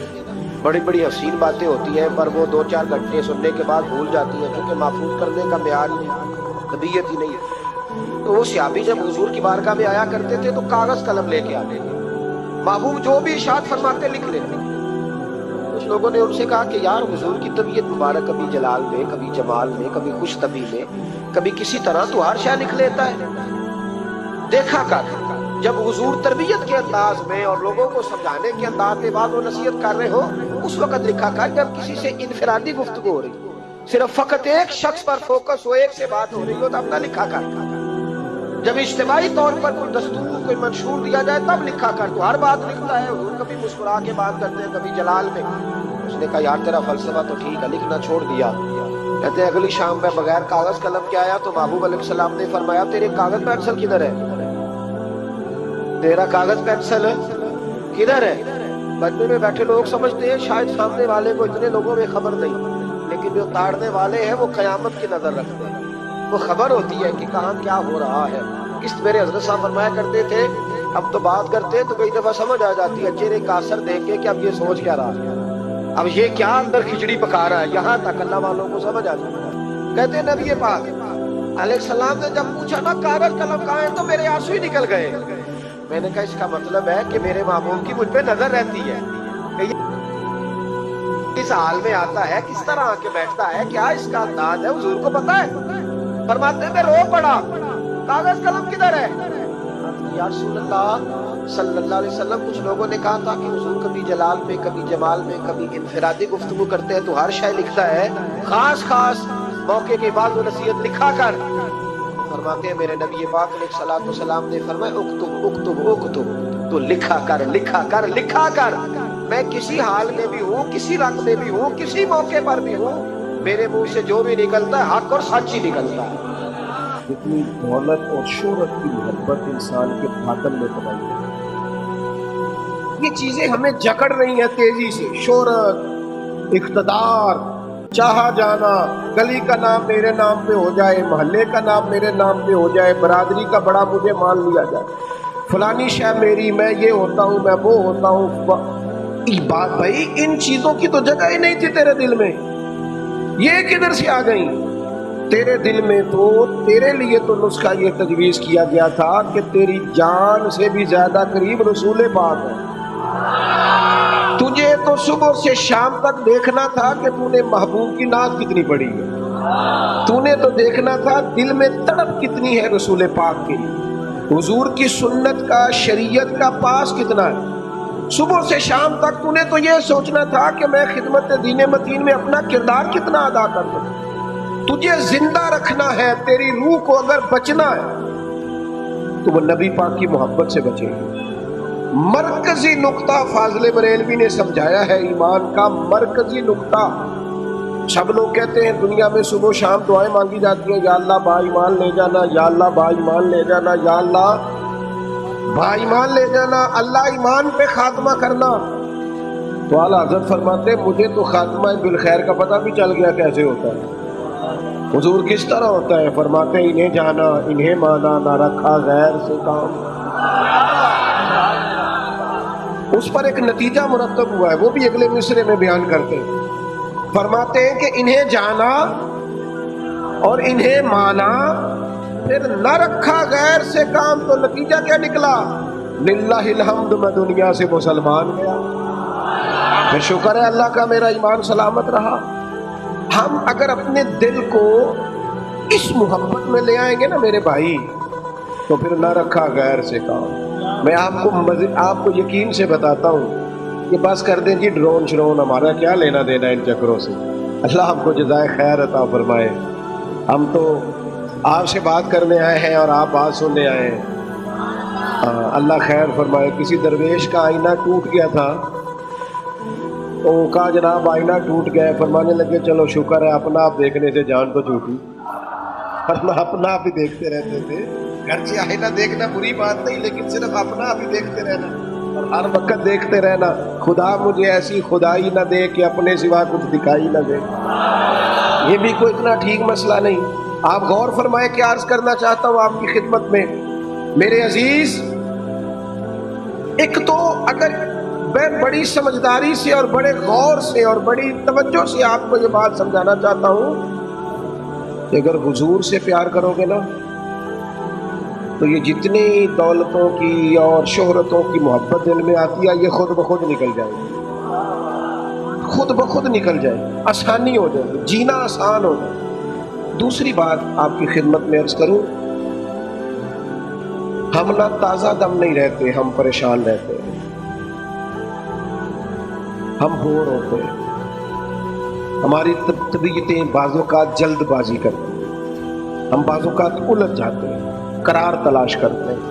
بڑی بڑی حسین باتیں ہوتی ہیں پر وہ 2-4 گھنٹے سننے کے بعد بھول جاتی ہیں کیونکہ محفوظ کرنے کا معیار ہی نہیں, طبیعت ہی نہیں. تو وہ صحابی جب حضور کی بارگاہ میں آیا کرتے تھے تو کاغذ قلم لے کے آتے تھے, محبوب جو بھی ارشاد فرماتے لکھ لیتے. کچھ لوگوں نے ان سے کہا کہ یار حضور کی طبیعت مبارک کبھی جلال میں, کبھی جمال میں, کبھی خوش طبی میں, کبھی کسی طرح تو ہر شے لکھ لیتا ہے. دیکھا کر جب حضور تربیت کے انداز میں اور لوگوں کو سمجھانے کے انداز میں بات و نصیحت کر رہے ہو اس وقت لکھا کر. جب کسی سے انفرادی گفتگو ہو رہی, صرف فقط ایک شخص پر فوکس ہو, ایک سے بات ہو رہی ہو تو اب نہ لکھا کر. جب اجتماعی طور پر کوئی دستور کوئی منشور دیا جائے تب لکھا کر. تو ہر بات لکھتا ہے حضور, کبھی مسکرا کے بات کرتے ہیں, کبھی جلال میں. اس نے کہا یار تیرا فلسفہ تو ٹھیک ہے, لکھنا چھوڑ دیا. کہتے ہیں اگلی شام میں بغیر کاغذ قلم کے آیا تو محبوب علیہ السلام نے فرمایا تیرے کاغذ پینسل کدھر ہے؟ تیرا کاغذ پینسل کدھر ہے؟ مجمع میں بیٹھے لوگ سمجھتے ہیں شاید سامنے والے کو اتنے لوگوں میں خبر نہیں، لیکن جو تاڑنے والے ہیں وہ قیامت کی نظر رکھتے ہیں، وہ خبر ہوتی ہے کہ کہاں کیا ہو رہا ہے۔ اس میرے حضرت صاحب فرمایا کرتے تھے اب تو بات کرتے ہیں تو کئی دفعہ سمجھ آ جاتی ہے چہرے کا اثر دیکھ کے کہ اب یہ سوچ کیا رہا ہے، اب یہ کیا اندر کھچڑی پکا رہا ہے، یہاں تک اللہ والوں کو سمجھ آ جاتا ہے۔ کہتے ہیں نبی پاک علیہ السلام نے جب پوچھا نا کاغذ قلم کہاں ہے تو میرے آنسو ہی نکل گئے۔ میں نے کہا اس کا مطلب ہے کہ میرے محبوب کی مجھ پہ نظر رہتی ہے کہ اس حال میں آتا ہے کس طرح آ کے بیٹھتا ہے، کیا اس کا انداز ہے، حضور کو پتا ہے۔ فرماتے ہیں میں رو پڑا، کاغذ قلم کدھر ہے؟ یا رسول اللہ صلی اللہ علیہ وسلم کچھ لوگوں نے کہا تھا کہ حضور کبھی جلال میں کبھی جمال میں کبھی انفرادی گفتگو کرتے ہیں تو ہر شے لکھتا ہے، خاص خاص موقع کے بعد وہ نصیحت لکھا کر۔ فرماتے ہیں میرے نبی پاک علیہ الصلوۃ والسلام نے فرمایا اکتب اکتب اکتب، تو لکھا کر لکھا کر لکھا کر، میں کسی حال میں بھی ہوں، کسی رنگ میں بھی ہوں، کسی موقع پر بھی ہوں، میرے منہ سے جو بھی نکلتا ہے حق اور سچ ہی نکلتا ہے۔ جتنی دولت اور شہرت کی محبت انسان کے باطن میں تباہی ہے، یہ چیزیں ہمیں جکڑ رہی ہیں تیزی سے، شہرت، اقتدار، چاہا جانا، گلی کا نام میرے نام پہ ہو جائے، محلے کا نام میرے نام پہ ہو جائے، برادری کا بڑا مجھے مان لیا جائے، فلانی شے میری، میں یہ ہوتا ہوں، میں وہ ہوتا ہوں۔ بات بھائی ان چیزوں کی تو جگہ ہی نہیں تھی تیرے دل میں، یہ کدھر سے آ گئی تیرے دل میں؟ تو تیرے لیے تو نسخہ یہ تجویز کیا گیا تھا کہ تیری جان سے بھی زیادہ قریب رسول پاک ہے۔ تجھے تو صبح سے شام تک دیکھنا تھا کہ تو نے محبوب کی ناز کتنی بڑی ہے، تو نے تو دیکھنا تھا دل میں تڑپ کتنی ہے رسول پاک کی، حضور کی سنت کا، شریعت کا پاس کتنا ہے۔ صبح سے شام تک تو نے تو یہ سوچنا تھا کہ میں خدمت دین متین میں اپنا کردار کتنا ادا کر دوں۔ تجھے زندہ رکھنا ہے، تیری روح کو اگر بچنا ہے تو وہ نبی پاک کی محبت سے بچے گی۔ مرکزی نقطہ فاضل بریلوی نے سمجھایا ہے ایمان کا، مرکزی نقطہ۔ سب لوگ کہتے ہیں دنیا میں صبح و شام دعائیں مانگی جاتی ہیں، یا اللہ با ایمان لے جانا، یا اللہ با ایمان لے جانا، یا اللہ با ایمان لے جانا، اللہ ایمان پہ خاتمہ کرنا۔ تو اعلیٰ حضرت فرماتے ہیں مجھے تو خاتمہ بالخیر کا پتہ بھی چل گیا کیسے ہوتا ہے، حضور کس طرح ہوتا ہے۔ فرماتے ہیں انہیں جانا انہیں مانا، نہ رکھا غیر سے کام۔ اس پر ایک نتیجہ مرتب ہوا ہے، وہ بھی اگلے مصرے میں بیان کرتے ہیں۔ فرماتے ہیں کہ انہیں جانا اور انہیں مانا، پھر نہ رکھا غیر سے کام، تو نتیجہ کیا نکلا؟ للہ الحمد، میں دنیا سے مسلمان گیا، پھر شکر ہے اللہ کا میرا ایمان سلامت رہا۔ ہم اگر اپنے دل کو اس محبت میں لے آئیں گے نا میرے بھائی، تو پھر نہ رکھا غیر سے کام۔ میں آپ کو یقین سے بتاتا ہوں کہ بس کر دیں جی ڈرون شرون، ہمارا کیا لینا دینا ان چکروں سے، اللہ ہم کو جزائے خیر عطا فرمائے۔ ہم تو آپ سے بات کرنے آئے ہیں اور آپ بات سننے آئے ہیں، اللہ خیر فرمائے۔ کسی درویش کا آئینہ ٹوٹ گیا تھا، تو کہا جناب آئینہ ٹوٹ گیا ہے، فرمانے لگے چلو شکر ہے اپنا آپ دیکھنے سے جان تو چھوٹی، ورنہ اپنا آپ ہی دیکھتے رہتے تھے۔ گرچہ آئینہ دیکھنا بری بات نہیں، لیکن صرف اپنا آپ ہی دیکھتے رہنا اور ہر وقت دیکھتے رہنا، خدا مجھے ایسی خدائی نہ دے کہ اپنے سوا کچھ دکھائی نہ دے، یہ بھی کوئی اتنا ٹھیک مسئلہ نہیں۔ آپ غور فرمائے کہ عرض کرنا چاہتا ہوں آپ کی خدمت میں میرے عزیز، ایک تو اگر میں بڑی سمجھداری سے اور بڑے غور سے اور بڑی توجہ سے آپ کو یہ بات سمجھانا چاہتا ہوں کہ اگر حضور سے پیار کرو گے نا تو یہ جتنی دولتوں کی اور شہرتوں کی محبت دل میں آتی ہے یہ خود بخود نکل جائے گی، خود بخود نکل جائے، آسانی ہو جائے، جینا آسان ہو جائے۔ دوسری بات آپ کی خدمت میں عرض کروں، ہم نہ تازہ دم نہیں رہتے، ہم پریشان رہتے ہیں، ہم بور ہوتے ہیں، ہماری طبیعتیں بعض اوقات جلد بازی کرتی ہیں، ہم بعض اوقات الجھ جاتے ہیں، قرار تلاش کرتے ہیں۔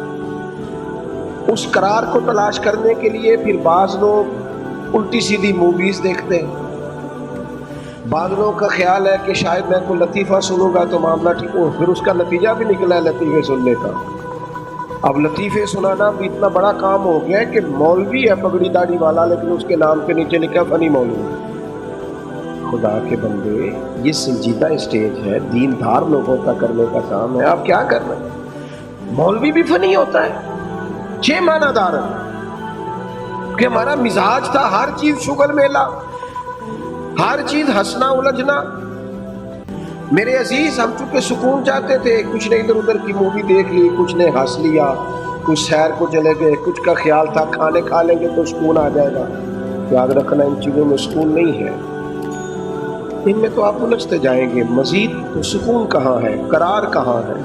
اس قرار کو تلاش کرنے کے لیے پھر بعض لوگ الٹی سیدھی موویز دیکھتے ہیں، بعض لوگوں کا خیال ہے کہ شاید میں کوئی لطیفہ سنوں گا تو معاملہ ٹھیک ہو، پھر اس کا نتیجہ بھی نکلا ہے لطیفے سننے کا۔ اب لطیفے سنانا بھی اتنا بڑا کام ہو گیا ہے کہ مولوی ہے پگڑی داڑھی والا، لیکن اس کے نام کے نیچے لکھا فنی مولوی۔ خدا کے بندے، یہ سنجیدہ اسٹیج ہے، دین دار لوگوں کا کرنے کا کام ہے، آپ کیا کر رہے ہیں؟ مولوی بھی فنی ہوتا ہے، 6 معنی دار ہے کہ ہمارا مزاج تھا ہر چیز شغل میلہ، ہر چیز ہنسنا الجھنا۔ میرے عزیز، ہم چونکہ سکون چاہتے تھے، کچھ نے ادھر ادھر کی مووی دیکھ لی، کچھ نے ہنس لیا، کچھ سیر کو چلے گئے، کچھ کا خیال تھا کھانے کھا لیں گے تو سکون آ جائے گا۔ یاد رکھنا ان چیزوں میں سکون نہیں ہے، ان میں تو آپ الجھتے جائیں گے، مزید تو سکون کہاں ہے، قرار کہاں ہے؟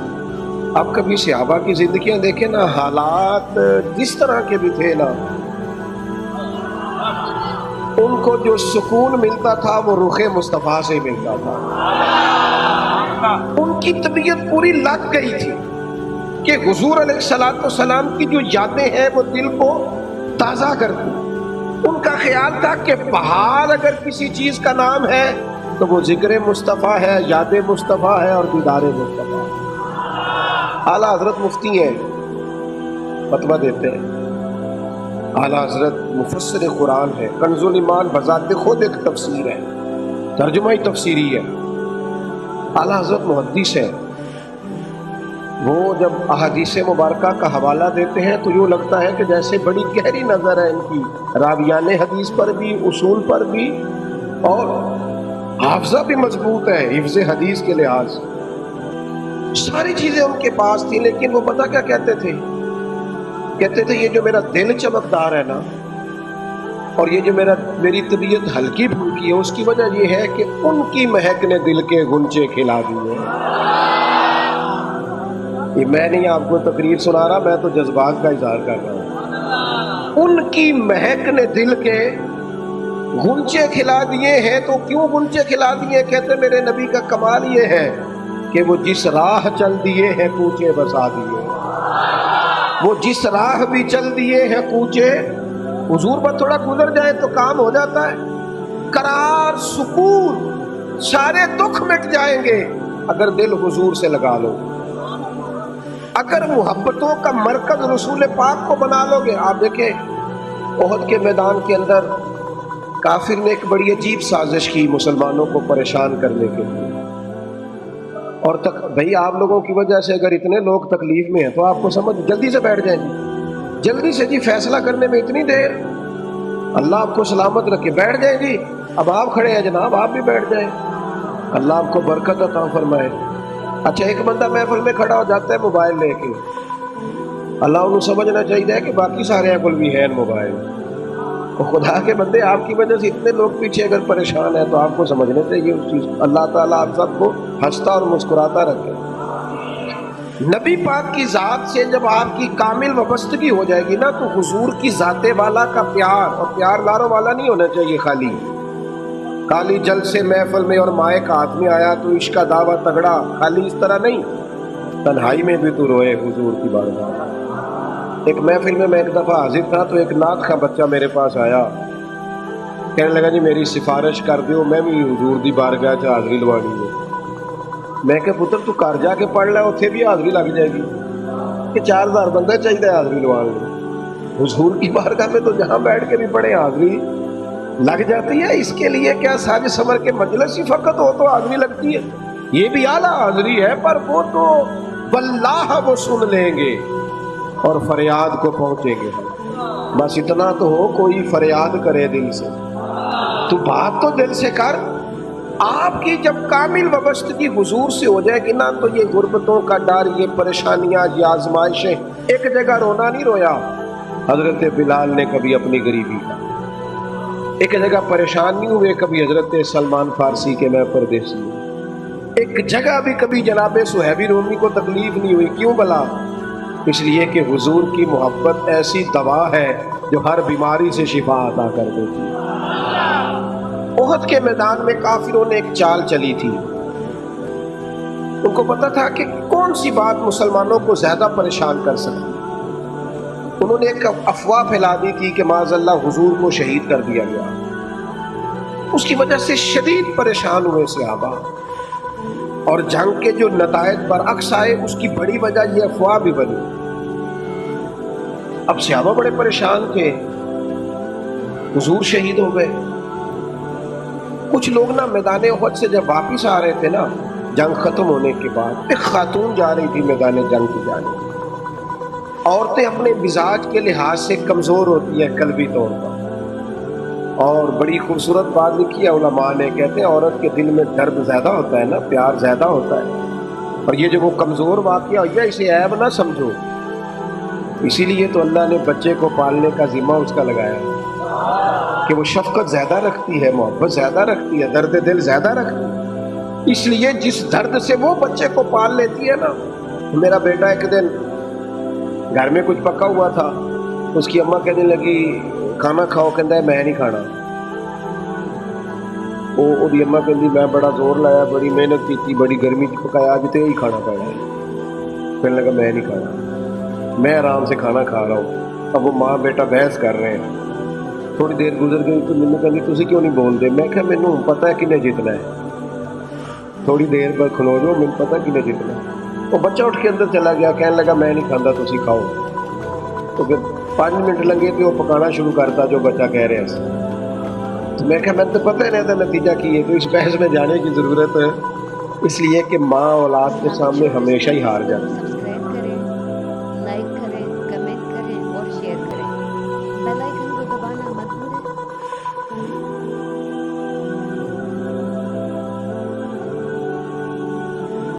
آپ کبھی صحابہ کی زندگیاں دیکھیں نا، حالات جس طرح کے بھی تھے نا، ان کو جو سکون ملتا تھا وہ رخ مصطفیٰ سے ملتا تھا۔ ان کی طبیعت پوری لگ گئی تھی کہ حضور علیہ السلام کی جو یادیں ہیں وہ دل کو تازہ کرتی۔ ان کا خیال تھا کہ بہار اگر کسی چیز کا نام ہے تو وہ ذکر مصطفیٰ ہے، یاد مصطفیٰ ہے اور دیدار مصطفیٰ۔ اعلیٰ حضرت مفتی ہیں، فتویٰ دیتے ہیں، اعلیٰ حضرت مفسر قرآن ہے، کنز الایمان بذات خود ایک تفسیر ہے، ترجمہ ہی تفسیری ہے۔ اعلیٰ حضرت محدث ہے، وہ جب احادیث مبارکہ کا حوالہ دیتے ہیں تو یوں لگتا ہے کہ جیسے بڑی گہری نظر ہے ان کی، راویان حدیث پر بھی، اصول پر بھی، اور حافظہ بھی مضبوط ہے حفظ حدیث کے لحاظ، ساری چیزیں ان کے پاس تھیں۔ لیکن وہ پتہ کیا کہتے تھے؟ کہتے تھے یہ جو میرا دل چمکدار ہے نا، اور یہ جو میری طبیعت ہلکی پھلکی ہے، اس کی وجہ یہ ہے کہ ان کی مہک نے دل کے غنچے کھلا دیے۔ یہ میں نہیں آپ کو تقریر سنا رہا، میں تو جذبات کا اظہار کر رہا ہوں۔ ان کی مہک نے دل کے غنچے کھلا دیے ہیں۔ تو کیوں غنچے کھلا دیے؟ کہتے میرے نبی کا کمال یہ ہے کہ وہ جس راہ چل دیے ہیں کوچے بسا دیے، وہ جس راہ بھی چل دیے ہیں کوچے، حضور پر تھوڑا گزر جائے تو کام ہو جاتا ہے۔ قرار، سکون، سارے دکھ مٹ جائیں گے اگر دل حضور سے لگا لو، اگر محبتوں کا مرکز رسول پاک کو بنا لو گے۔ آپ دیکھیں احد کے میدان کے اندر کافر نے ایک بڑی عجیب سازش کی مسلمانوں کو پریشان کرنے کے لیے، اور بھائی آپ لوگوں کی وجہ سے اگر اتنے لوگ تکلیف میں ہیں تو آپ کو سمجھ جلدی سے بیٹھ جائیں گے، جلدی سے جی فیصلہ کرنے میں اتنی دیر، اللہ آپ کو سلامت رکھے، بیٹھ جائیں جی۔ اب آپ کھڑے ہیں جناب، آپ بھی بیٹھ جائیں، اللہ آپ کو برکت عطا فرمائے۔ اچھا ایک بندہ محفل میں کھڑا ہو جاتا ہے موبائل لے کے، اللہ انہوں سمجھنا چاہیے کہ باقی سارے کل بھی ہیں موبائل۔ تو خدا کے بندے آپ کی وجہ سے اتنے لوگ پیچھے اگر پریشان ہیں تو آپ کو سمجھنا چاہیے اس چیز، اللہ تعالیٰ آپ سب کو ہنستا اور مسکراتا رکھے۔ نبی پاک کی ذات سے جب آپ کی کامل وابستگی ہو جائے گی نا تو حضور کی ذات والا کا پیار، اور پیار لاروں والا نہیں ہونا چاہیے خالی کالی جل سے محفل میں اور مائک ہاتھ میں آیا تو عشق کا دعویٰ تگڑا، خالی اس طرح نہیں، تنہائی میں بھی تو روئے حضور کی بارگاہ۔ ایک محفل میں ایک دفعہ حاضر تھا تو ایک نعت کا بچہ میرے پاس آیا، کہنے لگا جی میری سفارش کر دیو، میں بھی حضور دی بارگاہ چ حاضری لوانی ہے۔ میں کہ پتر تو گھر جا کے پڑھ لے، اتنے بھی حاضری لگ جائے گی کہ 4000 بندہ چاہیے حاضری لوان میں، حضور کی بارگاہ میں تو جہاں بیٹھ کے بھی پڑھے حاضری لگ جاتی ہے۔ اس کے لیے کیا ساج سمر کے مجلس ہی فقط ہو تو حاضری لگتی ہے؟ یہ بھی اعلیٰ حاضری ہے، پر وہ تو واللہ وہ سن لیں گے اور فریاد کو پہنچیں گے۔ بس اتنا تو ہو کوئی فریاد کرے دل سے، تو بات تو دل سے کر۔ آپ کی جب کامل وابستگی حضور سے ہو جائے گی نا تو یہ غربتوں کا ڈر، یہ پریشانیاں، یہ آزمائشیں، ایک جگہ رونا نہیں رویا حضرت بلال نے کبھی اپنی غریبی کا، ایک جگہ پریشان نہیں ہوئے کبھی حضرت سلمان فارسی کے میں پردیسی، ایک جگہ بھی کبھی جناب صہیبی رومی کو تکلیف نہیں ہوئی۔ کیوں بلا؟ اس لیے کہ حضور کی محبت ایسی دوا ہے جو ہر بیماری سے شفا عطا کر دیتی ہے۔ احد کے میدان میں کافروں نے ایک چال چلی تھی، ان کو پتا تھا کہ کون سی بات مسلمانوں کو زیادہ پریشان کر سکتی۔ انہوں نے ایک افواہ پھیلا دی تھی کہ معاذ اللہ حضور کو شہید کر دیا گیا، اس کی وجہ سے شدید پریشان ہوئے صحابہ، اور جنگ کے جو نتائج برعکس آئے اس کی بڑی وجہ یہ افواہ بھی بنی۔ اب صحابہ بڑے پریشان تھے، حضور شہید ہو گئے۔ کچھ لوگ نا میدان احد سے جب واپس آ رہے تھے نا جنگ ختم ہونے کے بعد، ایک خاتون جا رہی تھی میدان جنگ کی جانب۔ عورتیں اپنے مزاج کے لحاظ سے کمزور ہوتی ہیں قلبی طور پر، اور بڑی خوبصورت بات لکھی ہے علماء نے، کہتے ہیں عورت کے دل میں درد زیادہ ہوتا ہے نا، پیار زیادہ ہوتا ہے، اور یہ جو وہ کمزور واقعہ ہو گیا اسے عیب نہ سمجھو۔ اسی لیے تو اللہ نے بچے کو پالنے کا ذمہ اس کا لگایا کہ وہ شفقت زیادہ رکھتی ہے، محبت زیادہ رکھتی ہے، درد دل زیادہ رکھتی ہے، اس لیے جس درد سے وہ بچے کو پال لیتی ہے نا۔ میرا بیٹا ایک دن گھر میں کچھ پکا ہوا تھا، اس کی اماں کہنے لگی کھانا کھاؤ، کہتا ہے میں نہیں کھانا۔ وہ اماں کہتی میں بڑا زور لایا، بڑی محنت کی، بڑی گرمی کی پکایا، آج تو یہی کھانا پڑا ہے۔ کہنے لگا میں نہیں کھانا، میں آرام سے کھانا کھا رہا ہوں۔ اب وہ ماں بیٹا بحث کر رہے ہیں۔ تھوڑی دیر گزر گئی تو مینوں کہندی تسی کیوں نہیں بولتے؟ میں کہا مینوں پتہ ہے کنے جیتنا ہے، تھوڑی دیر بعد کھلو جاؤ، مینوں پتہ کنے جیتنا ہے۔ وہ بچہ اٹھ کے اندر چلا گیا، کہنے لگا میں نہیں کھانا، تسی کھاؤ۔ تو پھر 5 منٹ لگے کہ وہ پکانا شروع کرتا جو بچہ کہہ رہے ہیں۔ تو میں کہا میں تو پتہ ہی نہیں تھا نتیجہ کی ہے، تو اس بحث میں جانے کی ضرورت ہے، اس لیے کہ ماں اولاد کے سامنے ہمیشہ ہی ہار جاتی ہے۔